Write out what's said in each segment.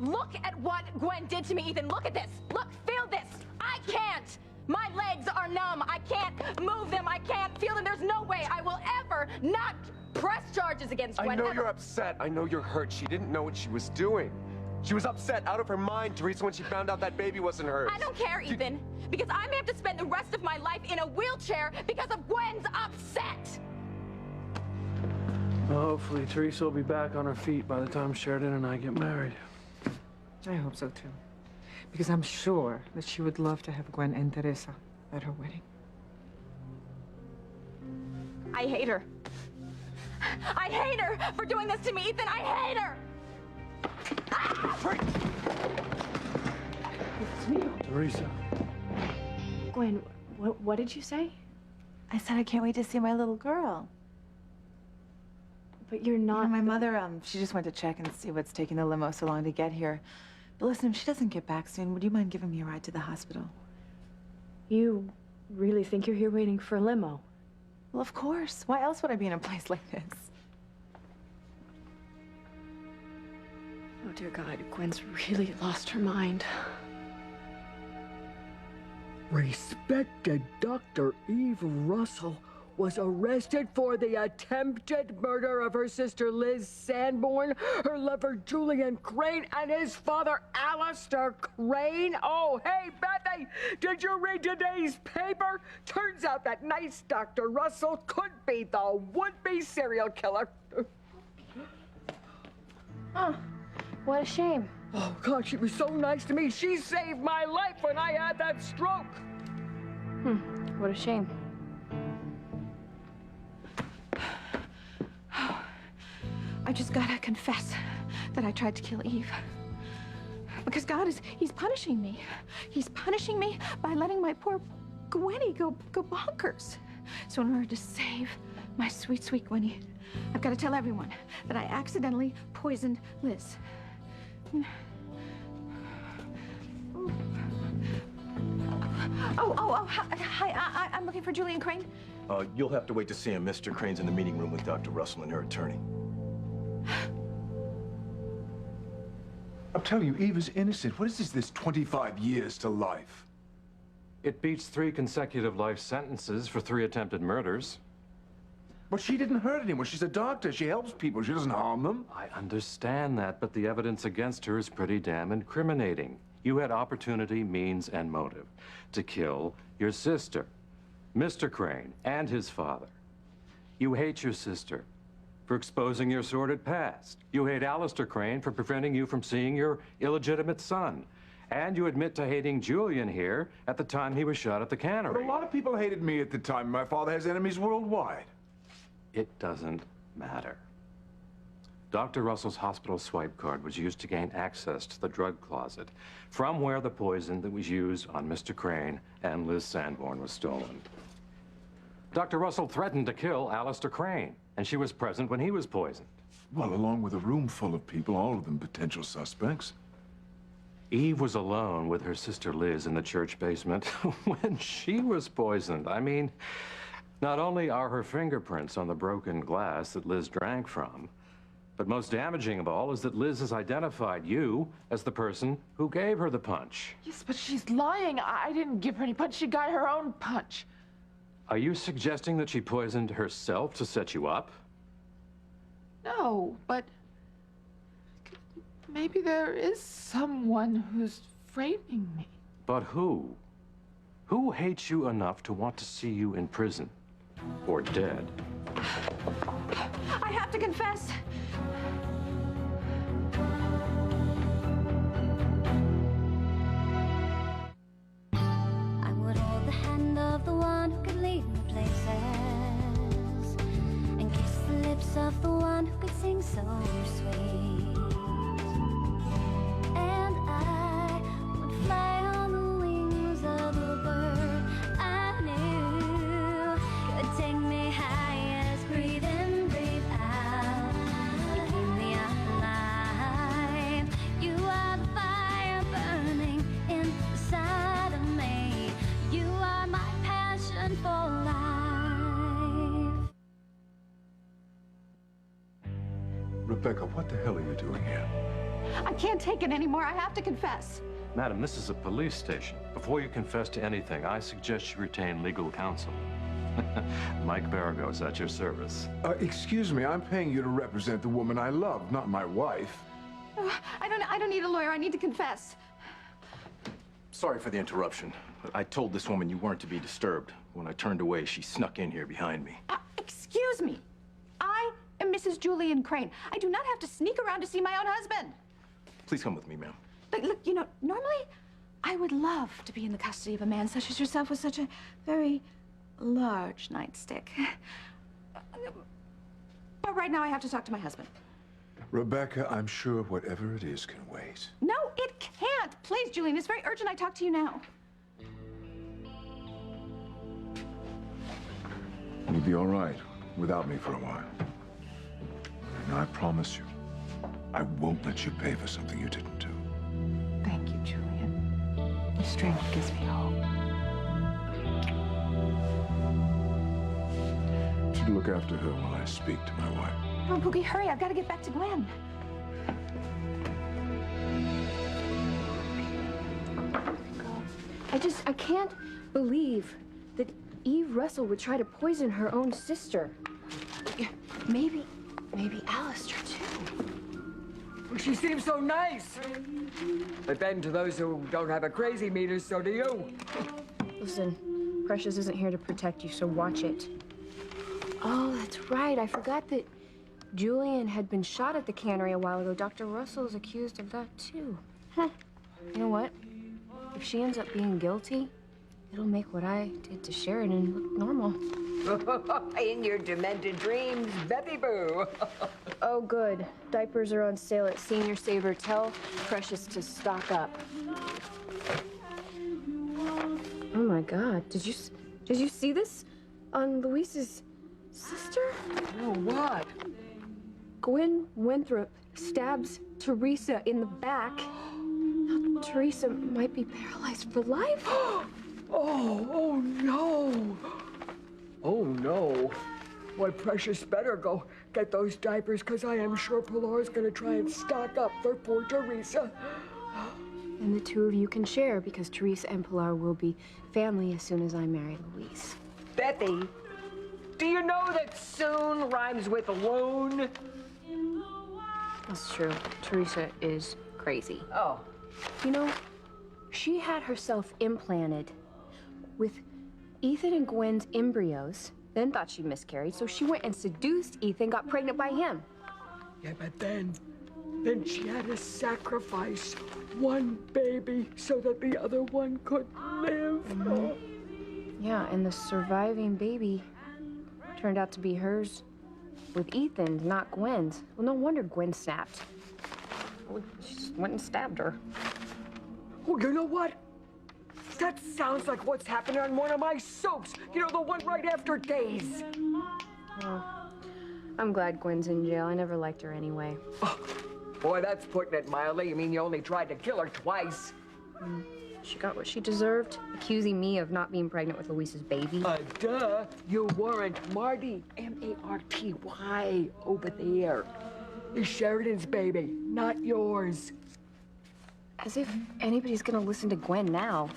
Look at what Gwen did to me, Ethan. Look at this. Look, feel this. I can't. My legs are numb. I can't move them. I can't feel them. There's no way I will ever not press charges against Gwen. I know you're upset. I know you're hurt. She didn't know what she was doing. She was upset, out of her mind, Teresa, when she found out that baby wasn't hers. I don't care, Ethan, because I may have to spend the rest of my life in a wheelchair because of Gwen's upset. Well, hopefully Teresa will be back on her feet by the time Sheridan and I get married. I hope so, too. Because I'm sure that she would love to have Gwen and Teresa at her wedding. I hate her. I hate her for doing this to me, Ethan. I hate her. Teresa. Gwen, what did you say? I said I can't wait to see my little girl. But you're not... My mother, she just went to check and see what's taking the limo so long to get here. But listen, if she doesn't get back soon, would you mind giving me a ride to the hospital? You really think you're here waiting for a limo? Well, of course. Why else would I be in a place like this? Oh, dear God, Gwen's really lost her mind. Respected Dr. Eve Russell was arrested for the attempted murder of her sister Liz Sanborn, her lover Julian Crane, and his father Alistair Crane. Oh, hey, Bethy, did you read today's paper? Turns out that nice Dr. Russell could be the would-be serial killer. Oh, what a shame. Oh, God, she was so nice to me. She saved my life when I had that stroke. What a shame. I just gotta confess that I tried to kill Eve. Because he's punishing me. He's punishing me by letting my poor Gwenny go bonkers. So in order to save my sweet, sweet Gwenny, I've got to tell everyone that I accidentally poisoned Liz. Hi, I'm looking for Julian Crane. You'll have to wait to see him. Mr. Crane's in the meeting room with Dr. Russell and her attorney. I'm telling you, Eve is innocent. What is this 25 years to life? It beats 3 consecutive life sentences for 3 attempted murders. But she didn't hurt anyone. She's a doctor. She helps people. She doesn't harm them. I understand that, but the evidence against her is pretty damn incriminating. You had opportunity, means, and motive to kill your sister, Mr. Crane, and his father. You hate your sister for exposing your sordid past. You hate Alistair Crane for preventing you from seeing your illegitimate son. And you admit to hating Julian here at the time he was shot at the cannery. But a lot of people hated me at the time. My father has enemies worldwide. It doesn't matter. Dr. Russell's hospital swipe card was used to gain access to the drug closet, from where the poison that was used on Mr. Crane and Liz Sanborn was stolen. Dr. Russell threatened to kill Alistair Crane, and she was present when he was poisoned. Well, along with a room full of people, all of them potential suspects. Eve was alone with her sister Liz in the church basement when she was poisoned. I mean, not only are her fingerprints on the broken glass that Liz drank from, but most damaging of all is that Liz has identified you as the person who gave her the punch. Yes, but she's lying. I didn't give her any punch. She got her own punch. Are you suggesting that she poisoned herself to set you up? No, but maybe there is someone who's framing me. But who? Who hates you enough to want to see you in prison or dead? I have to confess. I would hold the hand of the one who could lead me places and kiss the lips of the one who could sing so sweet. And I would fly on the wings of a bird I knew could take me high as breathe in, breathe out. You keep me alive. You are the fire burning inside of me. You are my passion for life. Rebecca, what the hell are you doing here? I can't take it anymore. I have to confess. Madam, this is a police station. Before you confess to anything, I suggest you retain legal counsel. Mike Baragos at your service. Excuse me, I'm paying you to represent the woman I love, not my wife. I don't need a lawyer. I need to confess. Sorry for the interruption. But I told this woman you weren't to be disturbed. When I turned away, she snuck in here behind me. Excuse me. I am Mrs. Julian Crane. I do not have to sneak around to see my own husband. Please come with me, ma'am. Look, you know, normally I would love to be in the custody of a man such as yourself with such a very large nightstick. But right now I have to talk to my husband. Rebecca, I'm sure whatever it is can wait. No, it can't. Please, Julian, it's very urgent. I talk to you now. You'll be all right without me for a while. And I promise you, I won't let you pay for something you didn't do. Thank you, Julian. Your strength gives me hope. You should look after her while I speak to my wife. Oh, Pookie, hurry. I've got to get back to Gwen. I can't believe that Eve Russell would try to poison her own sister. Maybe Alistair too. She seems so nice. But then to those who don't have a crazy meter, so do you. Listen, Precious isn't here to protect you, so watch it. Oh, that's right. I forgot that Julian had been shot at the cannery a while ago. Dr. Russell is accused of that too. Huh. You know what? If she ends up being guilty, it'll make what I did to Sheridan look normal. In your demented dreams, Betty Boo. Oh, good. Diapers are on sale at Senior Saver. Tell Precious to stock up. Oh my God! Did you see this on Luis's sister? No, what? Gwen Winthrop stabs Teresa in the back. Now, Teresa might be paralyzed for life. Oh no! Oh no! Why, Precious better go get those diapers, because I am sure Pilar's gonna try and stock up for poor Teresa. And the two of you can share, because Teresa and Pilar will be family as soon as I marry Luis. Betty, do you know that soon rhymes with loon? That's true. Teresa is crazy. Oh. You know, she had herself implanted with Ethan and Gwen's embryos, then thought she miscarried, so she went and seduced Ethan, got pregnant by him. Yeah, but then she had to sacrifice one baby so that the other one could live. Oh. Yeah, and the surviving baby turned out to be hers with Ethan, not Gwen's. Well, no wonder Gwen snapped. Well, she just went and stabbed her. Oh, you know what? That sounds like what's happening on one of my soaps. You know, the one right after Days. Oh, I'm glad Gwen's in jail. I never liked her anyway. Oh, boy, that's putting it mildly. You mean you only tried to kill her twice? She got what she deserved, accusing me of not being pregnant with Luis's baby. Duh. You weren't. Marty, M-A-R-T-Y, over there. Is Sheridan's baby, not yours. As if anybody's gonna listen to Gwen now.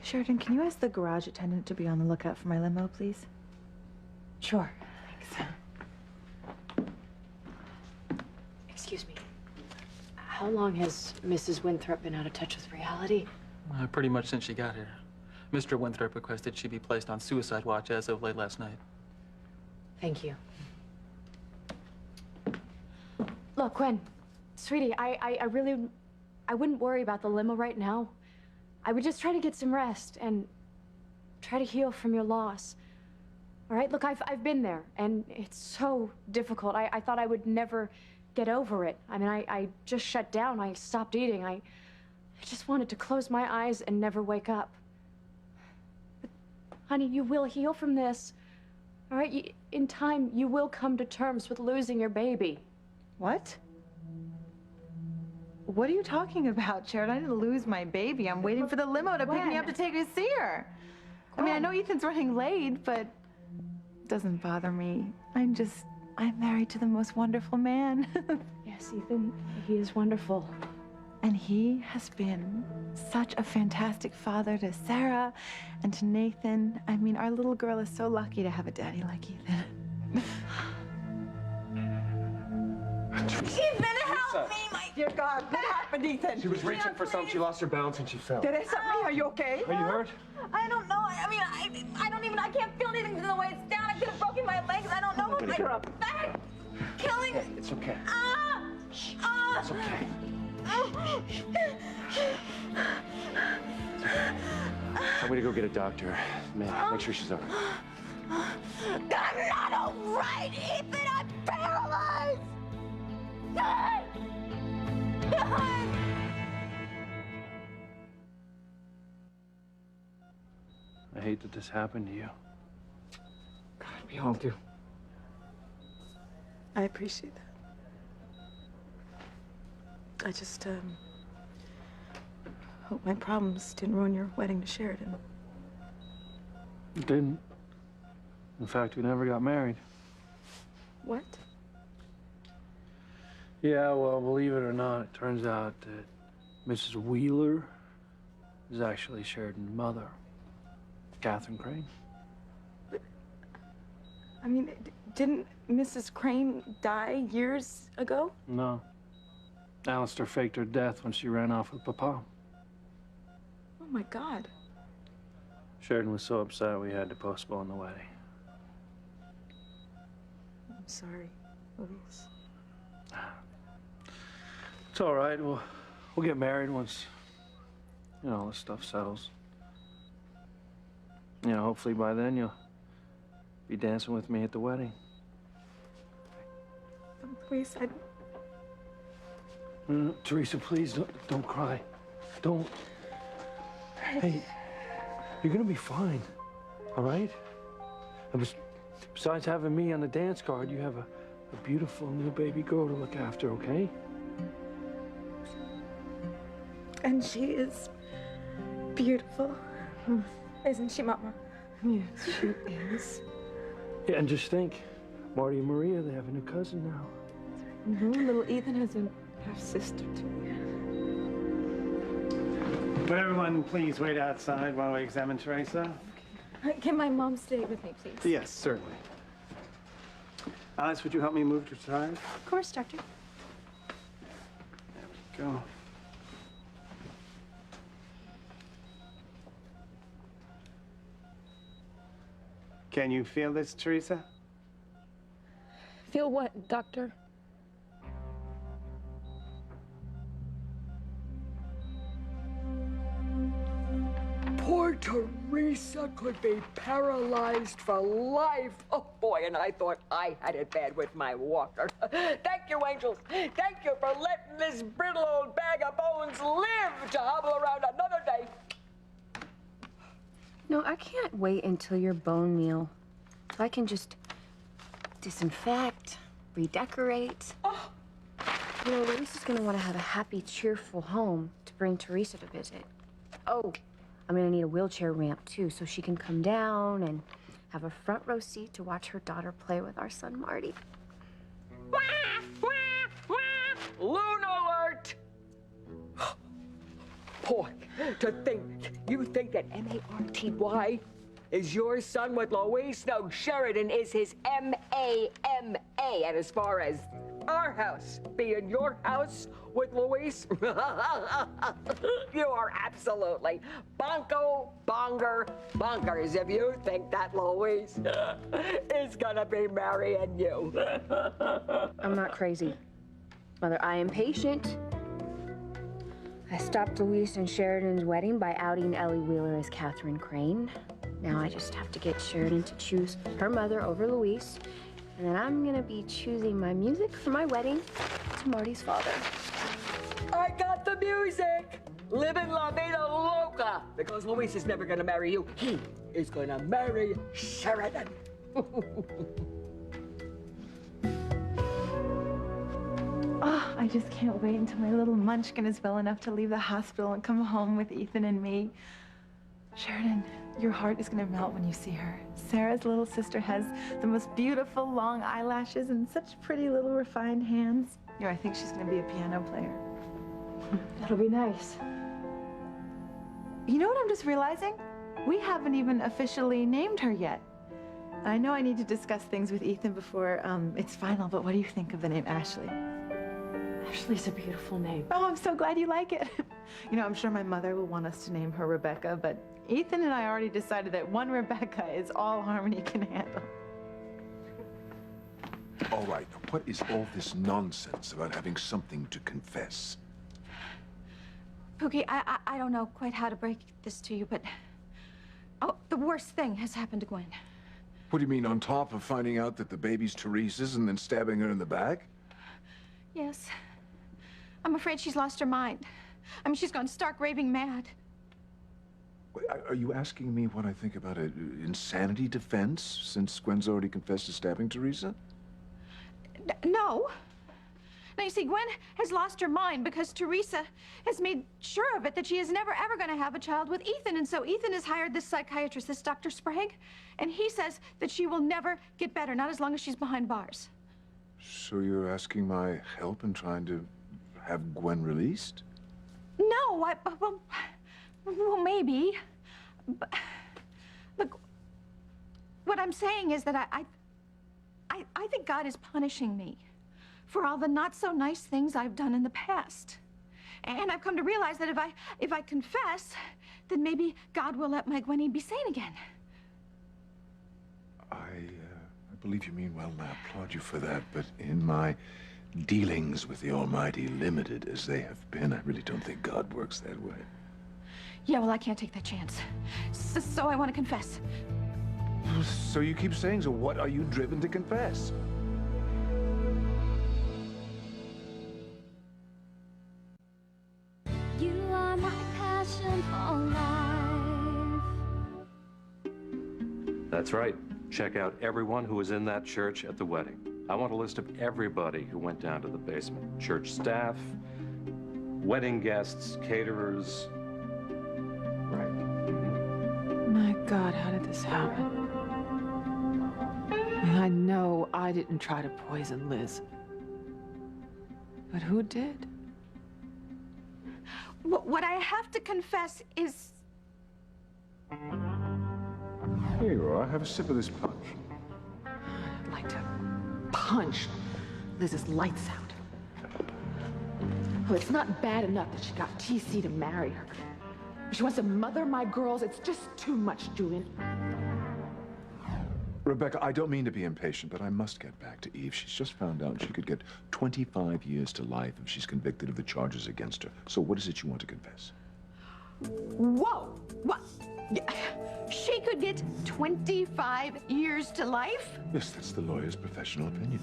Sheridan, can you ask the garage attendant to be on the lookout for my limo, please? Sure. Thanks. Excuse me. How long has Mrs. Winthrop been out of touch with reality? Pretty much since she got here. Mr. Winthrop requested she be placed on suicide watch as of late last night. Thank you. Look, Gwen, sweetie, I wouldn't worry about the limo right now. I would just try to get some rest and try to heal from your loss. All right? Look, I've been there, and it's so difficult. I thought I would never get over it. I mean, I just shut down. I stopped eating. I just wanted to close my eyes and never wake up. But, honey, you will heal from this. All right? In time, you will come to terms with losing your baby. What? What are you talking about, Sheridan? I didn't lose my baby. I'm waiting for the limo to pick me up to take me to see her. I mean, I know Ethan's running late, but it doesn't bother me. I'm married to the most wonderful man. Yes, Ethan, he is wonderful. And he has been such a fantastic father to Sarah and to Nathan. I mean, our little girl is so lucky to have a daddy like Ethan. Ethan, help me, my dear God. What happened, Ethan? She was reaching for something. She lost her balance and she fell. Teresa, are you okay? Are you hurt? I don't know. I can't feel anything the way it's down. I could have broken my legs. I don't know. Pick her up. Back. Killing. It's okay. It's okay. I'm gonna go get a doctor. Man, make sure she's all right. I'm not all right, Ethan. I'm paralyzed. God. God. I hate that this happened to you. God, we all do. I appreciate that. I just, hope my problems didn't ruin your wedding to Sheridan. It didn't. In fact, we never got married. What? Yeah, well, believe it or not, it turns out that Mrs. Wheeler is actually Sheridan's mother, Catherine Crane. I mean, didn't Mrs. Crane die years ago? No. Alistair faked her death when she ran off with Papa. Oh, my God. Sheridan was so upset we had to postpone the wedding. I'm sorry, Louise. It's all right. We'll get married once, you know, all this stuff settles. You know, hopefully by then you'll be dancing with me at the wedding. Louise, No, Teresa, please don't cry. Don't. Hey, you're gonna be fine, all right? And besides having me on the dance card, you have a beautiful new baby girl to look after, okay? And she is beautiful, isn't she, Mama? Yes, she is. Yeah, and just think, Marty and Maria, they have a new cousin now. Little Ethan has a half-sister, too. Would everyone please wait outside while we examine Teresa? Can my mom stay with me, please? Yes, certainly. Alice, would you help me move to the side? Of course, Doctor. There we go. Can you feel this, Teresa? Feel what, Doctor? Poor Teresa could be paralyzed for life. Oh, boy, and I thought I had it bad with my walker. Thank you, angels. Thank you for letting this brittle old bag of bones live to hobble around another day. No, I can't wait until your bone meal. So I can just disinfect, redecorate. Oh. You know, Louise is gonna want to have a happy, cheerful home to bring Teresa to visit. Oh, I'm gonna need a wheelchair ramp too, so she can come down and have a front row seat to watch her daughter play with our son Marty. Loon alert! Boy, to think, you think that M-A-R-T-Y is your son with Louise? No, Sheridan is his M-A-M-A. And as far as our house being your house with Louise, you are absolutely bonko, bonger, bonkers if you think that Louise is gonna be marrying you. I'm not crazy. Mother, I am patient. I stopped Louise and Sheridan's wedding by outing Ellie Wheeler as Catherine Crane. Now I just have to get Sheridan to choose her mother over Louise. And then I'm gonna be choosing my music for my wedding to Marty's father. I got the music! Living La Vida Loca! Because Louise is never gonna marry you. He is gonna marry Sheridan. Oh, I just can't wait until my little munchkin is well enough to leave the hospital and come home with Ethan and me. Sheridan, your heart is gonna melt when you see her. Sarah's little sister has the most beautiful long eyelashes and such pretty little refined hands. You know, I think she's gonna be a piano player. That'll be nice. You know what I'm just realizing? We haven't even officially named her yet. I know I need to discuss things with Ethan before it's final, but what do you think of the name Ashley? Ashley's a beautiful name. Oh, I'm so glad you like it. You know, I'm sure my mother will want us to name her Rebecca, but Ethan and I already decided that one Rebecca is all Harmony can handle. All right, now what is all this nonsense about having something to confess? Pookie, I don't know quite how to break this to you, but... Oh, the worst thing has happened to Gwen. What do you mean, on top of finding out that the baby's Teresa's and then stabbing her in the back? Yes. I'm afraid she's lost her mind. I mean, she's gone stark raving mad. Wait, are you asking me what I think about an insanity defense, since Gwen's already confessed to stabbing Teresa? No. Now, you see, Gwen has lost her mind because Teresa has made sure of it that she is never, ever going to have a child with Ethan. And so Ethan has hired this psychiatrist, this Dr. Sprague, and he says that she will never get better, not as long as she's behind bars. So you're asking my help in trying to have Gwen released? No, well, maybe. But, look, what I'm saying is that I think God is punishing me for all the not-so-nice things I've done in the past. And I've come to realize that if I confess, then maybe God will let my Gwenny be sane again. I believe you mean well, and I applaud you for that, but in my dealings with the Almighty, limited as they have been, I really don't think God works that way. Yeah, well, I can't take that chance. So I want to confess. So you keep saying, so what are you driven to confess? You are my passion for life. That's right. Check out everyone who was in that church at the wedding. I want a list of everybody who went down to the basement. Church staff, wedding guests, caterers. Right. My God, how did this happen? And I know I didn't try to poison Liz. But who did? What I have to confess is... Here you are. Have a sip of this punch. I'd like to punch Liz's lights out. Well, it's not bad enough that she got TC to marry her. She wants to mother my girls. It's just too much, Julian. Rebecca, I don't mean to be impatient, but I must get back to Eve. She's just found out she could get 25 years to life if she's convicted of the charges against her. So what is it you want to confess? Whoa! What? She could get 25 years to life? Yes, that's the lawyer's professional opinion.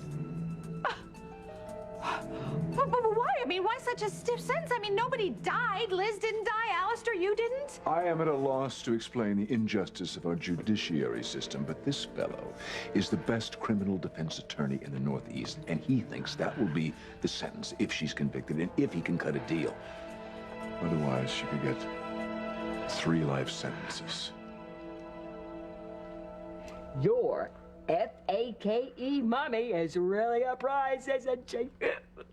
But why? I mean, why such a stiff sentence? I mean, nobody died. Liz didn't die. Alistair, you didn't? I am at a loss to explain the injustice of our judiciary system, but this fellow is the best criminal defense attorney in the Northeast, and he thinks that will be the sentence if she's convicted and if he can cut a deal. Otherwise, she could get 3 life sentences. Your F-A-K-E mommy is really a prize, isn't she?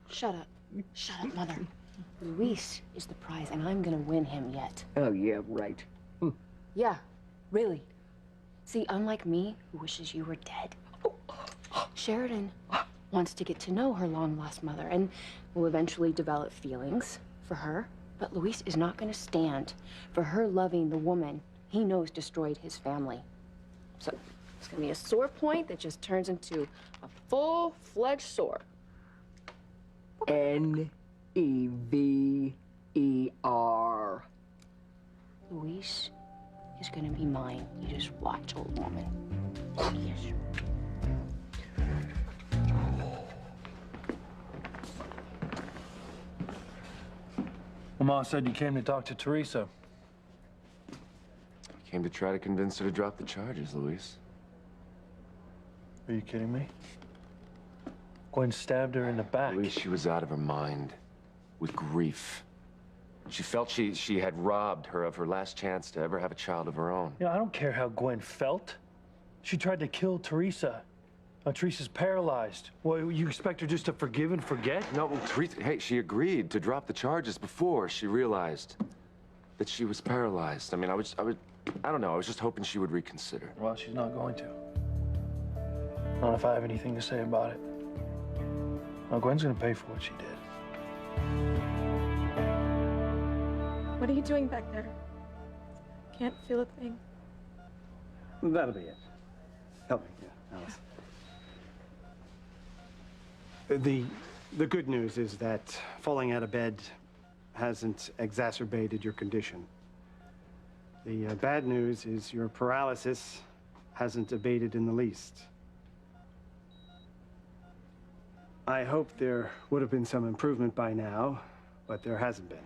Shut up. Shut up, Mother. Luis is the prize, and I'm gonna win him yet. Oh, yeah, right. Yeah, really. See, unlike me, who wishes you were dead, Sheridan wants to get to know her long-lost mother and will eventually develop feelings for her. But Luis is not gonna stand for her loving the woman he knows destroyed his family. So it's gonna be a sore point that just turns into a full-fledged sore. N-E-V-E-R. Luis is gonna be mine. You just watch, old woman. Yes. Well, Ma said you came to talk to Teresa. I came to try to convince her to drop the charges, Luis. Are you kidding me? Gwen stabbed her in the back. Luis, she was out of her mind with grief. She felt she had robbed her of her last chance to ever have a child of her own. You know, I don't care how Gwen felt. She tried to kill Teresa. Teresa's paralyzed. Well, you expect her just to forgive and forget? No, well, Teresa, hey, she agreed to drop the charges before she realized that she was paralyzed. I mean, I don't know, I was just hoping she would reconsider. Well, she's not going to. Not if I have anything to say about it. Well, Gwen's gonna pay for what she did. What are you doing back there? Can't feel a thing. That'll be it. Help me, yeah, Alice. The good news is that falling out of bed hasn't exacerbated your condition. The bad news is your paralysis hasn't abated in the least. I hope there would have been some improvement by now, but there hasn't been.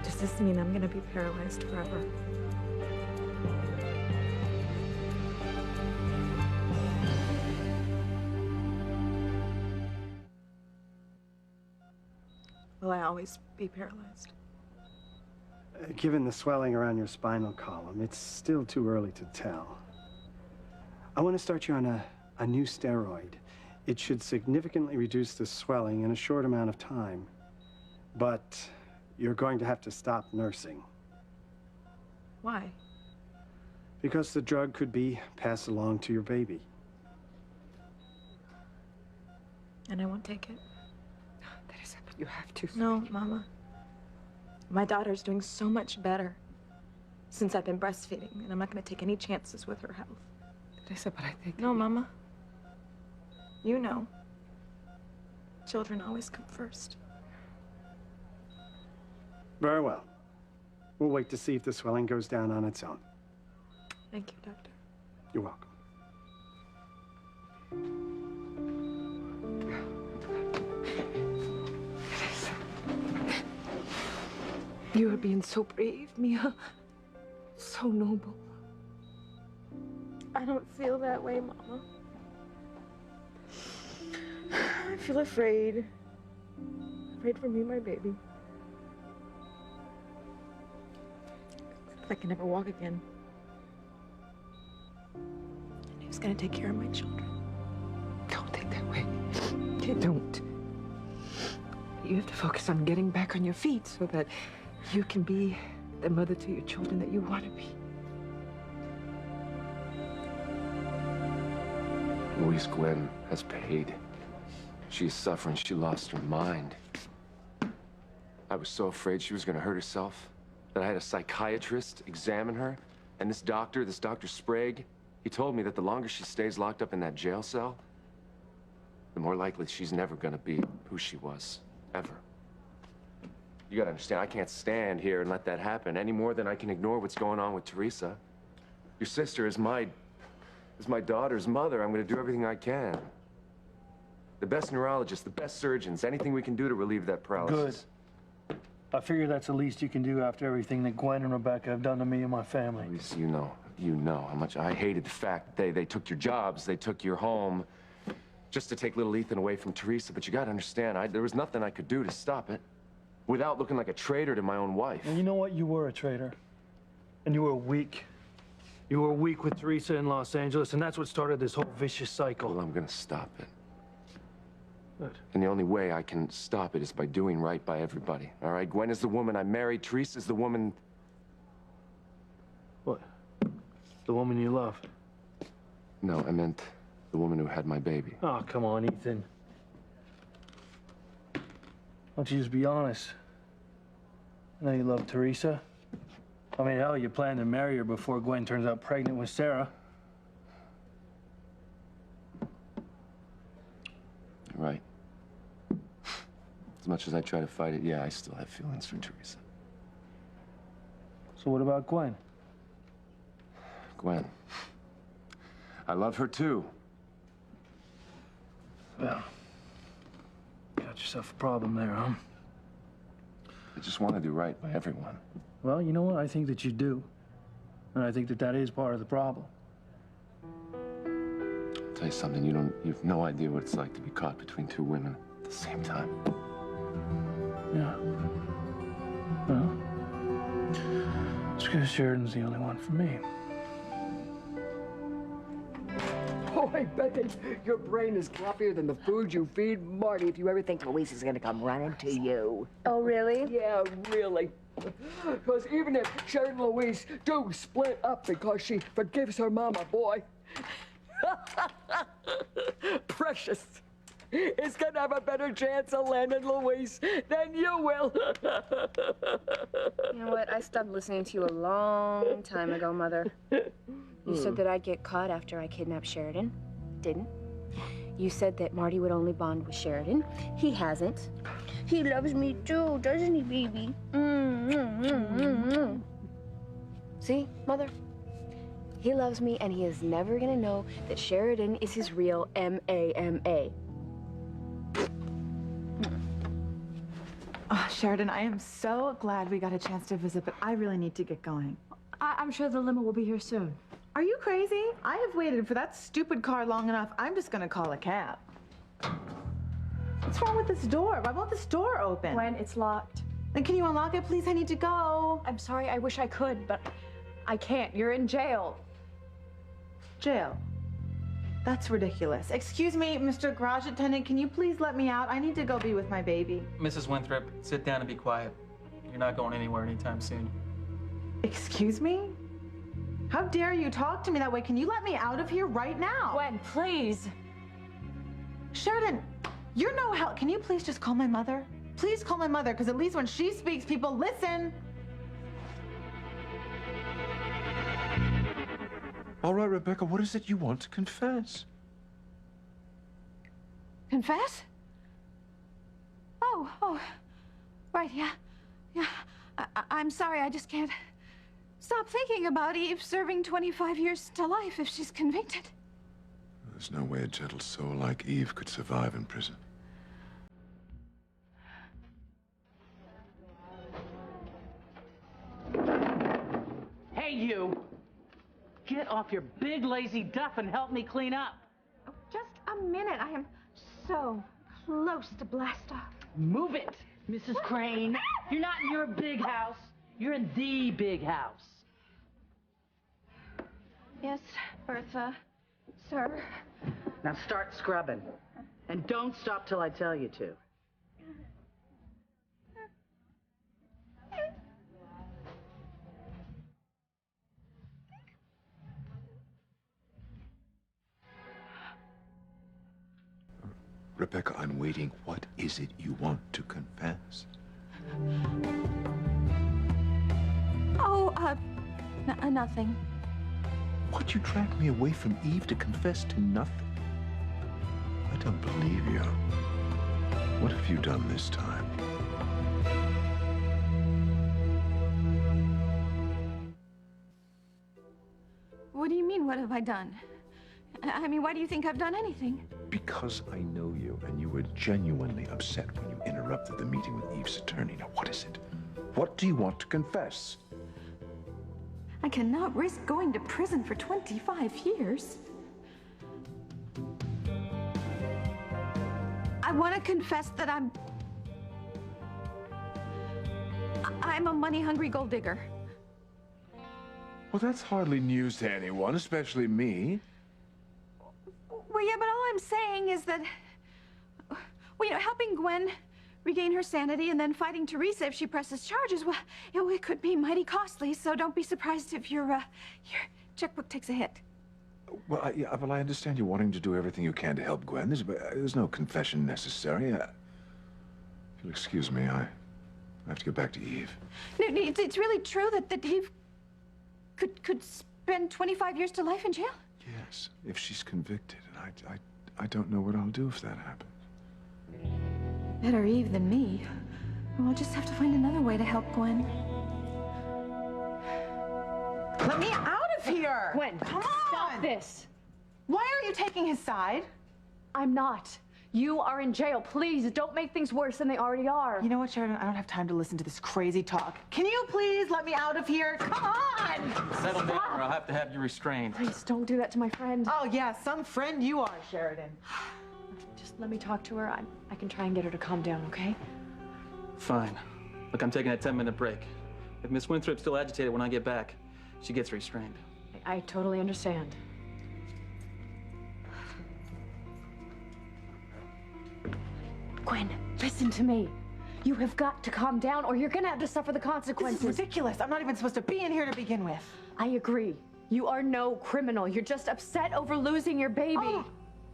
Does this mean I'm gonna be paralyzed forever? Will I always be paralyzed? Given the swelling around your spinal column, it's still too early to tell. I want to start you on a new steroid. It should significantly reduce the swelling in a short amount of time. But you're going to have to stop nursing. Why? Because the drug could be passed along to your baby. And I won't take it. Teresa, but you have to. No, Mama. My daughter's doing so much better since I've been breastfeeding, and I'm not going to take any chances with her health. Teresa, but I think... No, Mama. You know. Children always come first. Very well. We'll wait to see if the swelling goes down on its own. Thank you, Doctor. You're welcome. You are being so brave, Mia. So noble. I don't feel that way, Mama. I feel afraid. Afraid for me and my baby. If I can never walk again. And who's gonna take care of my children? Don't think that way. Don't. You have to focus on getting back on your feet so that you can be the mother to your children that you want to be. Louise, Gwen has paid. She is suffering. She lost her mind. I was so afraid she was going to hurt herself that I had a psychiatrist examine her. And this Dr. Sprague, he told me that the longer she stays locked up in that jail cell, the more likely she's never going to be who she was, ever. You got to understand, I can't stand here and let that happen any more than I can ignore what's going on with Teresa. Your sister is my daughter's mother. I'm going to do everything I can. The best neurologists, the best surgeons, anything we can do to relieve that paralysis. Good. I figure that's the least you can do after everything that Gwen and Rebecca have done to me and my family. Louise, you know how much I hated the fact that they took your jobs, they took your home, just to take little Ethan away from Teresa. But you got to understand, there was nothing I could do to stop it without looking like a traitor to my own wife. And you know what? You were a traitor. And you were weak. You were weak with Teresa in Los Angeles, and that's what started this whole vicious cycle. Well, I'm going to stop it. Good. And the only way I can stop it is by doing right by everybody, all right? Gwen is the woman I married. Teresa's the woman... What? The woman you love? No, I meant the woman who had my baby. Oh, come on, Ethan. Why don't you just be honest? I know you love Teresa. I mean, hell, you plan to marry her before Gwen turns out pregnant with Sarah. You're right. As much as I try to fight it, yeah, I still have feelings for Teresa. So what about Gwen? Gwen. I love her too. Well, got yourself a problem there, huh? I just want to do right by everyone. Well, you know what? I think that you do. And I think that that is part of the problem. I'll tell you something, you have no idea what it's like to be caught between two women. the same time. Yeah. Well, it's because Sheridan's the only one for me. Boy, Beckett, your brain is floppier than the food you feed Marty if you ever think Louise is gonna come running to you. Oh, really? Yeah, really. Because even if Sheridan and Louise do split up because she forgives her mama, boy, Precious is gonna have a better chance of landing Louise than you will. You know what? I stopped listening to you a long time ago, Mother. You said that I'd get caught after I kidnapped Sheridan. Didn't. You said that Marty would only bond with Sheridan. He hasn't. He loves me too, doesn't he, baby? See, Mother? He loves me, and he is never gonna know that Sheridan is his real M-A-M-A. Oh, Sheridan, I am so glad we got a chance to visit, but I really need to get going. I'm sure the limo will be here soon. Are you crazy? I have waited for that stupid car long enough. I'm just gonna call a cab. What's wrong with this door? Why won't this door open? Gwen, it's locked. Then can you unlock it, please? I need to go. I'm sorry, I wish I could, but I can't. You're in jail. Jail? That's ridiculous. Excuse me, Mr. Garage Attendant, can you please let me out? I need to go be with my baby. Mrs. Winthrop, sit down and be quiet. You're not going anywhere anytime soon. Excuse me? How dare you talk to me that way? Can you let me out of here right now? Gwen, please. Sheridan, you're no help. Can you please just call my mother? Please call my mother, because at least when she speaks, people listen. All right, Rebecca, what is it you want to confess? Confess? Oh, right, yeah. I'm sorry, I just can't stop thinking about Eve serving 25 years to life if she's convicted. There's no way a gentle soul like Eve could survive in prison. Hey, you! Get off your big lazy duff and help me clean up. Just a minute. I am so close to blast off. Move it, Mrs. Crane. You're not in your big house. You're in the big house. Yes, Bertha. Sir. Now start scrubbing. And don't stop till I tell you to. Rebecca, I'm waiting. What is it you want to confess? Oh, nothing. What, you dragged me away from Eve to confess to nothing? I don't believe you. What have you done this time? What do you mean, what have I done? I mean, why do you think I've done anything? Because I know you, and you were genuinely upset when you interrupted the meeting with Eve's attorney. Now, what is it? What do you want to confess? I cannot risk going to prison for 25 years. I want to confess that I'm a money-hungry gold digger. Well, that's hardly news to anyone, especially me. Well, yeah, but all I'm saying is that, well, you know, helping Gwen regain her sanity and then fighting Teresa if she presses charges, well, you know, it could be mighty costly, so don't be surprised if your checkbook takes a hit. Well, I understand you wanting to do everything you can to help Gwen. There's no confession necessary. If you'll excuse me, I have to get back to Eve. No, it's really true that Eve could spend 25 years to life in jail? Yes, if she's convicted, and I don't know what I'll do if that happens. Better Eve than me. We'll just have to find another way to help Gwen. Let me out of here! Gwen, come on! Stop this. Why are you taking his side? I'm not. You are in jail. Please, don't make things worse than they already are. You know what, Sheridan? I don't have time to listen to this crazy talk. Can you please let me out of here? Come on! Settle down or I'll have to have you restrained. Please, don't do that to my friend. Oh, yeah, some friend you are, Sheridan. Just let me talk to her. I can try and get her to calm down, okay? Fine. Look, I'm taking a 10-minute break. If Miss Winthrop's still agitated when I get back, she gets restrained. I totally understand. Gwen, listen to me. You have got to calm down or you're gonna have to suffer the consequences. This is ridiculous. I'm not even supposed to be in here to begin with. I agree. You are no criminal. You're just upset over losing your baby. Oh,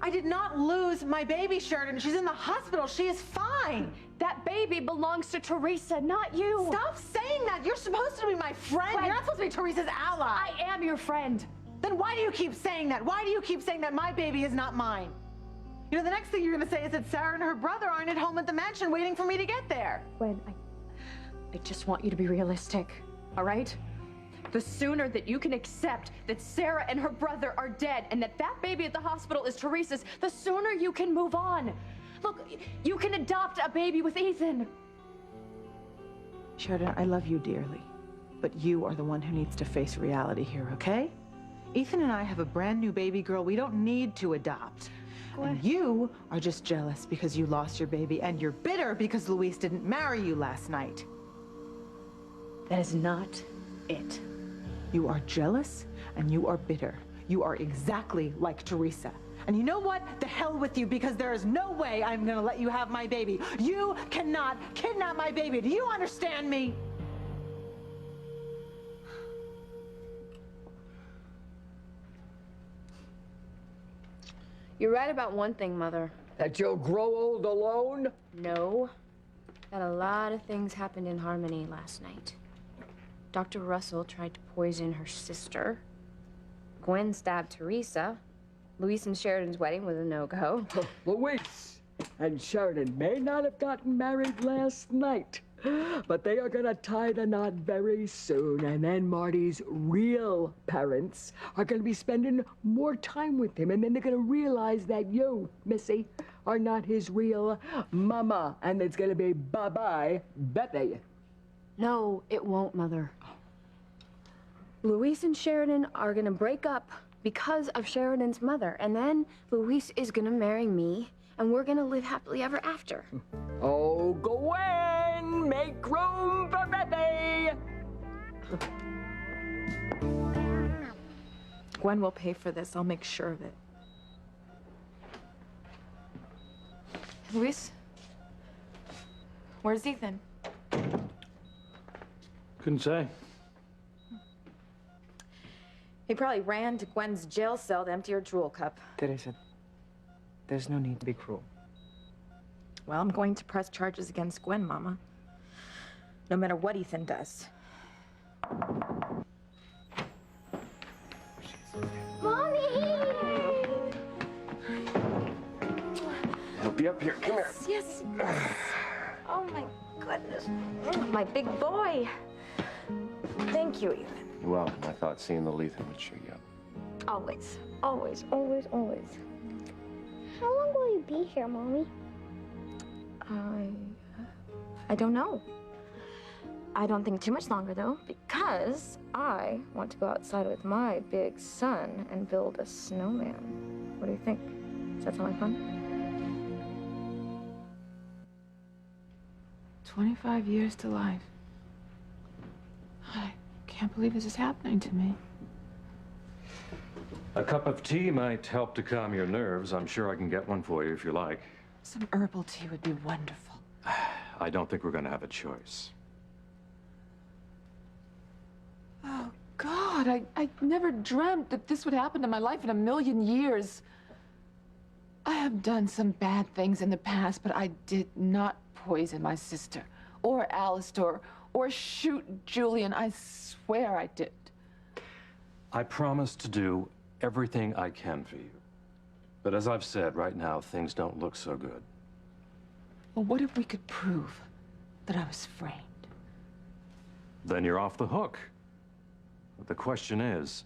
I did not lose my baby, Sheridan. She's in the hospital. She is fine. That baby belongs to Teresa, not you. Stop saying that. You're supposed to be my friend. Gwen, You're not supposed to be Teresa's ally. I am your friend. Then why do you keep saying that? Why do you keep saying that my baby is not mine? You know, the next thing you're gonna say is that Sarah and her brother aren't at home at the mansion waiting for me to get there. Gwen, I just want you to be realistic, all right? The sooner that you can accept that Sarah and her brother are dead and that baby at the hospital is Teresa's, the sooner you can move on. Look, you can adopt a baby with Ethan. Sheridan, I love you dearly, but you are the one who needs to face reality here, okay? Ethan and I have a brand new baby girl we don't need to adopt. And you are just jealous because you lost your baby, and you're bitter because Luis didn't marry you last night. That is not it. You are jealous and you are bitter. You are exactly like Teresa. And you know what? The hell with you, because there is no way I'm gonna let you have my baby. You cannot kidnap my baby. Do you understand me? You're right about one thing, Mother. That you'll grow old alone? No. That a lot of things happened in Harmony last night. Dr. Russell tried to poison her sister. Gwen stabbed Teresa. Luis and Sheridan's wedding was a no-go. Luis and Sheridan may not have gotten married last night, but they are gonna tie the knot very soon, and then Marty's real parents are gonna be spending more time with him, and then they're gonna realize that you, Missy, are not his real mama, and it's gonna be bye-bye, Betty. No, it won't, Mother. Luis and Sheridan are gonna break up because of Sheridan's mother, and then Luis is gonna marry me, and we're gonna live happily ever after. Oh, Gwen, make room for Betty! Gwen will pay for this. I'll make sure of it. Luis? Where's Ethan? Couldn't say. He probably ran to Gwen's jail cell to empty her drool cup. Teresa, there's no need to be cruel. Well, I'm going to press charges against Gwen, Mama. No matter what Ethan does. Mommy! Help you up here. Come here. Yes. Oh my goodness. My big boy. Thank you, Ethan. You're welcome. I thought seeing the Lethan would cheer you up. Always, always, always, always. How long will you be here, Mommy? I don't know. I don't think too much longer, though, because I want to go outside with my big son and build a snowman. What do you think? Does that sound like fun? 25 years to life. I can't believe this is happening to me. A cup of tea might help to calm your nerves. I'm sure I can get one for you if you like. Some herbal tea would be wonderful. I don't think we're going to have a choice. Oh, God, I never dreamt that this would happen to my life in a million years. I have done some bad things in the past, but I did not poison my sister, or Alistair, or shoot Julian. I swear I did. I promise to do everything I can for you. But as I've said, right now, things don't look so good. Well, what if we could prove that I was framed? Then you're off the hook. But the question is,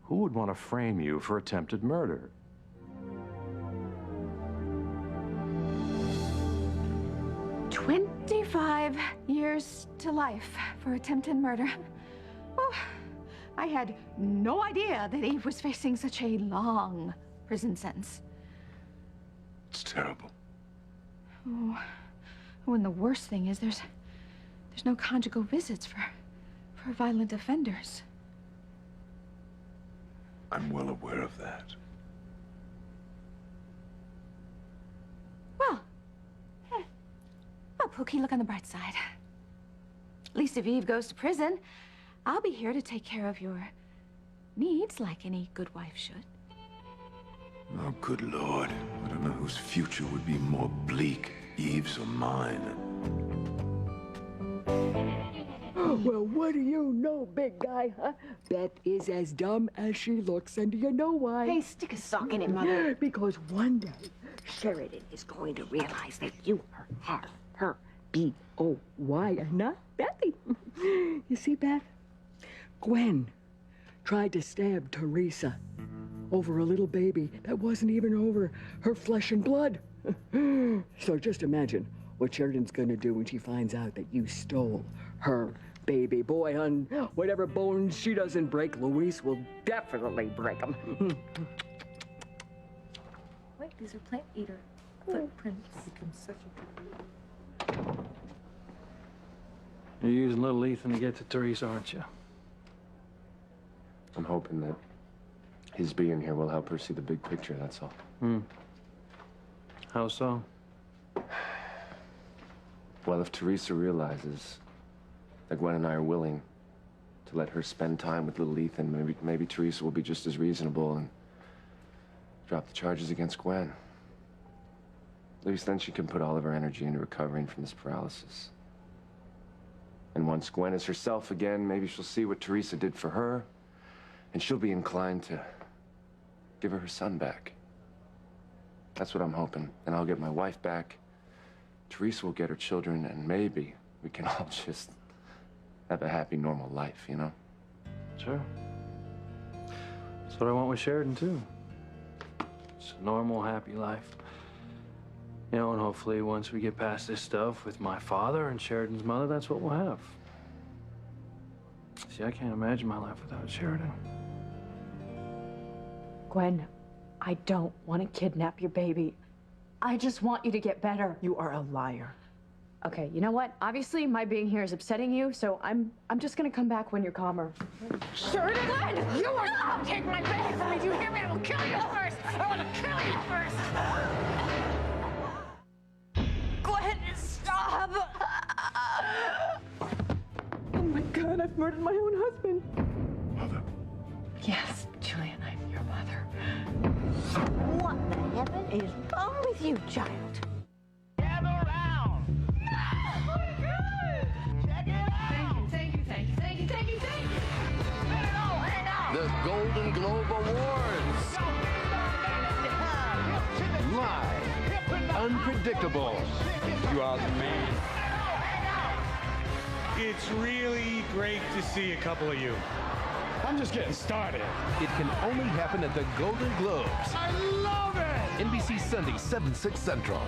who would want to frame you for attempted murder? "25 years to life for attempted murder. Oh, I had no idea that Eve was facing such a long prison sentence. terrible. Oh, and the worst thing is there's no conjugal visits for violent offenders. I'm well aware of that. Well, Pookie, look on the bright side. At least if Eve goes to prison, I'll be here to take care of your needs like any good wife should. Oh, good Lord. I don't know whose future would be more bleak, Eve's or mine. Well, what do you know, big guy, huh? Beth is as dumb as she looks, and do you know why? Hey, stick a sock in it, Mother. Because one day, Sheridan is going to realize that you are her B-O-Y, and not Bethy. You see, Beth? Gwen tried to stab Teresa over a little baby that wasn't even over her flesh and blood. So just imagine what Sheridan's gonna do when she finds out that you stole her baby. Boy, on whatever bones she doesn't break, Luis will definitely break them. Wait, these are plant eater footprints. You're using little Ethan to get to Teresa, aren't you? I'm hoping that his being here will help her see the big picture, that's all. How so? Well, if Teresa realizes that Gwen and I are willing to let her spend time with little Ethan, maybe Teresa will be just as reasonable and drop the charges against Gwen. At least then she can put all of her energy into recovering from this paralysis. And once Gwen is herself again, maybe she'll see what Teresa did for her, and she'll be inclined to give her son back. That's what I'm hoping. And I'll get my wife back. Teresa will get her children, and maybe we can all just have a happy, normal life, you know? Sure. That's what I want with Sheridan, too. Just a normal, happy life. You know, and hopefully once we get past this stuff with my father and Sheridan's mother, that's what we'll have. See, I can't imagine my life without Sheridan. Gwen, I don't want to kidnap your baby. I just want you to get better. You are a liar. Okay, you know what? Obviously, my being here is upsetting you, so I'm just gonna come back when you're calmer. Sheridan! Gwen! You are not take my baby from me! Do you hear me? I will kill you first! I want to kill you first! Gwen, stop! Oh my God, I've murdered my own husband. Mother. Yes, Julian, I'm your mother. What the heaven is wrong with you, child? Gather round! Oh my God! Check it out! Thank you. Let it all hang out! The Golden Globe Awards. Live. Unpredictable. You are the man. It's really great to see a couple of you. I'm just getting started. It can only happen at the Golden Globes. I love it! NBC Sunday, 7/6 Central.